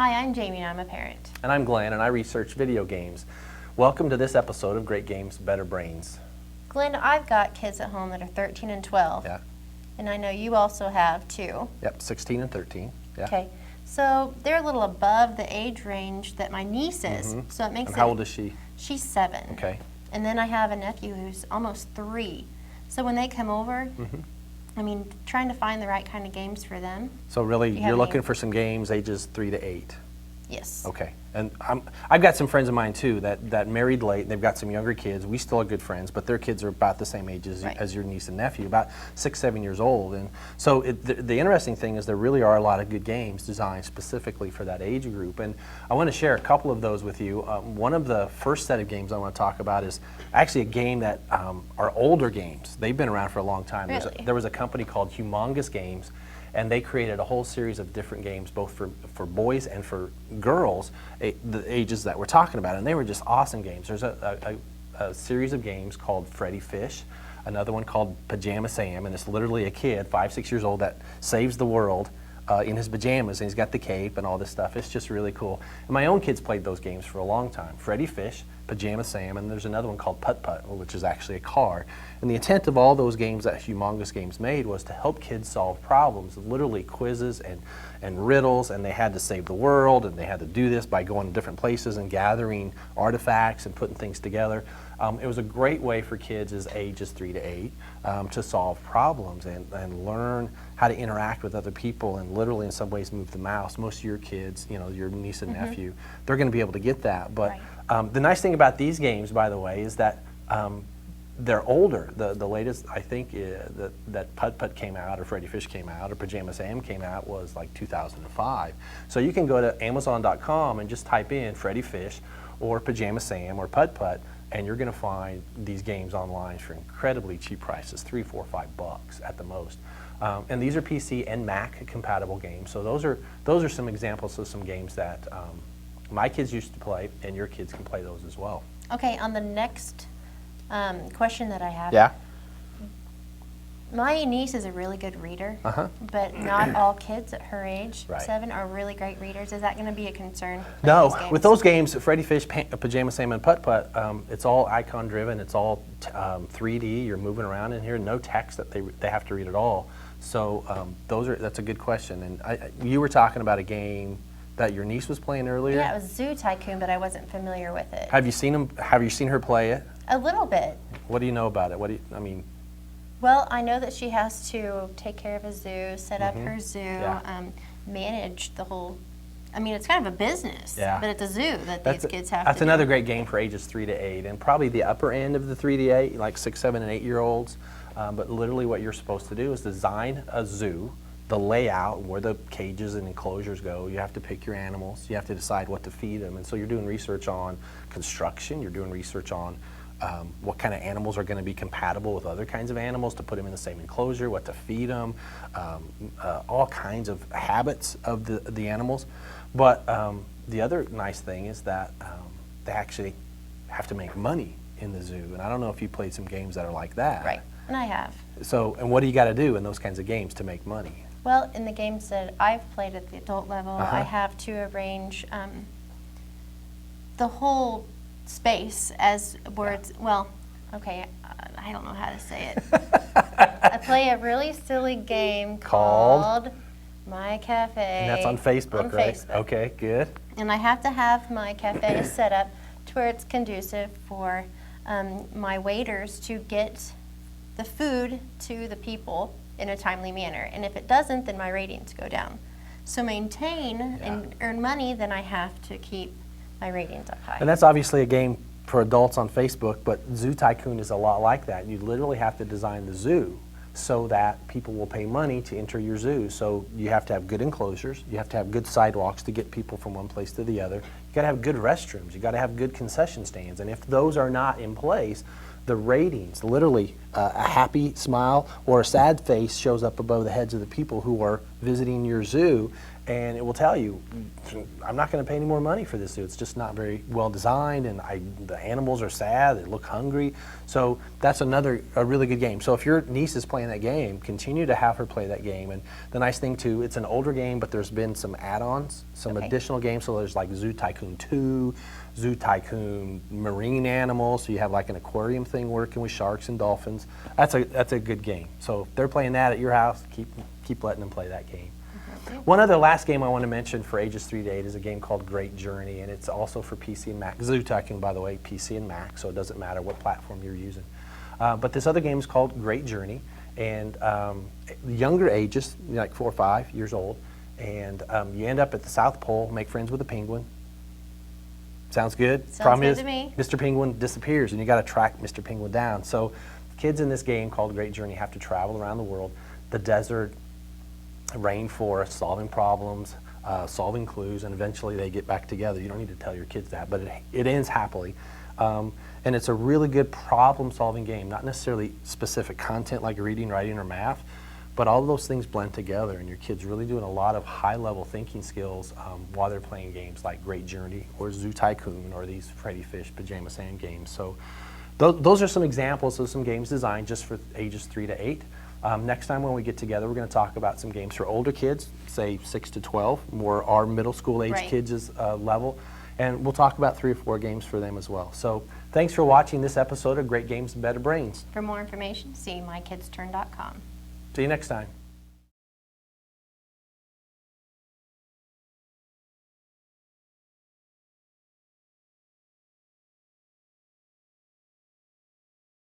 Hi, I'm Jamie and I'm a parent. And I'm Glenn and I research video games. Welcome to this episode of Great Games, Better Brains. Glenn, I've got kids at home that are 13 and 12. Yeah. And I know you also have too. Yep, 16 and 13. Yeah. Okay. So they're a little above the age range that my niece is. So it makes And how old is she? She's 7. Okay. And then I have a nephew who's almost 3. So when they come over, I mean, trying to find the right kind of games for them. So really, Do you have you're looking any- for some games ages 3 to 8. Yes. Okay. And I've got some friends of mine too that married late, and they've got some younger kids. We still are good friends, but their kids are about the same age Right. as your niece and nephew, about 6, 7 years old. And so the interesting thing is there really are a lot of good games designed specifically for that age group. And I want to share a couple of those with you. One of the first set of games I want to talk about is actually a game that are older games. They've been around for a long time. Really? There was a company called Humongous Games, and they created a whole series of different games, both for boys and for girls, the ages that we're talking about, and they were just awesome games. There's a series of games called Freddy Fish, another one called Pajama Sam, and it's literally a kid, 5, 6 years old, that saves the world in his pajamas, and he's got the cape and all this stuff. It's just really cool. And my own kids played those games for a long time. Freddy Fish, Pajama Sam, and there's another one called Putt Putt, which is actually a car. And the intent of all those games that Humongous Games made was to help kids solve problems, literally quizzes and riddles, and they had to save the world, and they had to do this by going to different places and gathering artifacts and putting things together. It was a great way for kids as ages 3 to 8 to solve problems and learn how to interact with other people and literally in some ways move the mouse. Most of your kids, you know, your niece and nephew, they're going to be able to get that. But the nice thing about these games, by the way, is that they're older. The latest, I think, that Putt Putt came out, or Freddy Fish came out, or Pajama Sam came out was like 2005. So you can go to Amazon.com and just type in Freddy Fish or Pajama Sam or Putt Putt, and you're going to find these games online for incredibly cheap prices, $3, $4, $5 at the most. And these are PC and Mac compatible games. So those are some examples of some games that my kids used to play, and your kids can play those as well. Okay, on the next question that I have. Yeah. My niece is a really good reader, but not all kids at her age, Right. 7, are really great readers. Is that going to be a concern? No, with those games, Freddy Fish, Pajama Sam, and Putt Putt, it's all icon driven. It's all 3D. You're moving around in here. No text that they have to read at all. So that's a good question. And you were talking about a game that your niece was playing earlier. Yeah, it was Zoo Tycoon, but I wasn't familiar with it. Have you seen her play it? A little bit. What do you know about it? Well, I know that she has to take care of a zoo, set up her zoo, Yeah. Manage the whole. I mean, it's kind of a business, Yeah. but it's a zoo that these kids have. That's to another do. great game for ages 3 to 8, and probably the upper end of the 3 to 8, like 6, 7, and 8-year-olds. But literally, what you're supposed to do is design a zoo, the layout, where the cages and enclosures go. You have to pick your animals. You have to decide what to feed them, and so you're doing research on construction. You're doing research on what kind of animals are going to be compatible with other kinds of animals to put them in the same enclosure, what to feed them, all kinds of habits of the animals. But the other nice thing is that they actually have to make money in the zoo. And I don't know if you played some games that are like that. Right, and I have. So, and what do you got to do in those kinds of games to make money? Well, in the games that I've played at the adult level, I have to arrange the whole space as words. Well, okay, I don't know how to say it. I play a really silly game called My Cafe. And that's on Facebook, right? Facebook. Okay, good. And I have to have my cafe set up to where it's conducive for my waiters to get the food to the people in a timely manner. And if it doesn't, then my ratings go down. So maintain and earn money, then I have to keep my ratings up high. And that's obviously a game for adults on Facebook, but Zoo Tycoon is a lot like that. You literally have to design the zoo so that people will pay money to enter your zoo. So you have to have good enclosures, you have to have good sidewalks to get people from one place to the other. You got to have good restrooms, you got to have good concession stands, and if those are not in place, the ratings, literally a happy smile or a sad face shows up above the heads of the people who are visiting your zoo, and it will tell you, I'm not going to pay any more money for this zoo. It's just not very well designed, and the animals are sad, they look hungry. So that's a really good game. So if your niece is playing that game, continue to have her play that game. And the nice thing too, it's an older game, but there's been some add-ons, some additional games. So there's like Zoo Tycoon 2, Zoo Tycoon Marine Animals. So you have like an aquarium thing working with sharks and dolphins. That's a good game. So if they're playing that at your house, keep letting them play that game. One other last game I want to mention for ages 3 to 8 is a game called Great Journey, and it's also for PC and Mac. Zoo Tycoon, by the way, PC and Mac, so it doesn't matter what platform you're using. But this other game is called Great Journey, and younger ages, like 4 or 5 years old, and you end up at the South Pole, make friends with a penguin. Sounds good? Sounds good to me. Mr. Penguin disappears, and you got to track Mr. Penguin down. So kids in this game called Great Journey have to travel around the world, the desert, rainforest, solving problems, solving clues, and eventually they get back together. You don't need to tell your kids that, but it ends happily. And it's a really good problem-solving game, not necessarily specific content like reading, writing, or math, but all of those things blend together, and your kid's really doing a lot of high-level thinking skills while they're playing games like Great Journey or Zoo Tycoon or these Freddy Fish Pajama Sand games. So those are some examples of some games designed just for ages 3 to 8. Next time when we get together, we're going to talk about some games for older kids, say 6 to 12, more our middle school age kids' level, and we'll talk about 3 or 4 games for them as well. So thanks for watching this episode of Great Games and Better Brains. For more information, see mykidsturn.com. See you next time.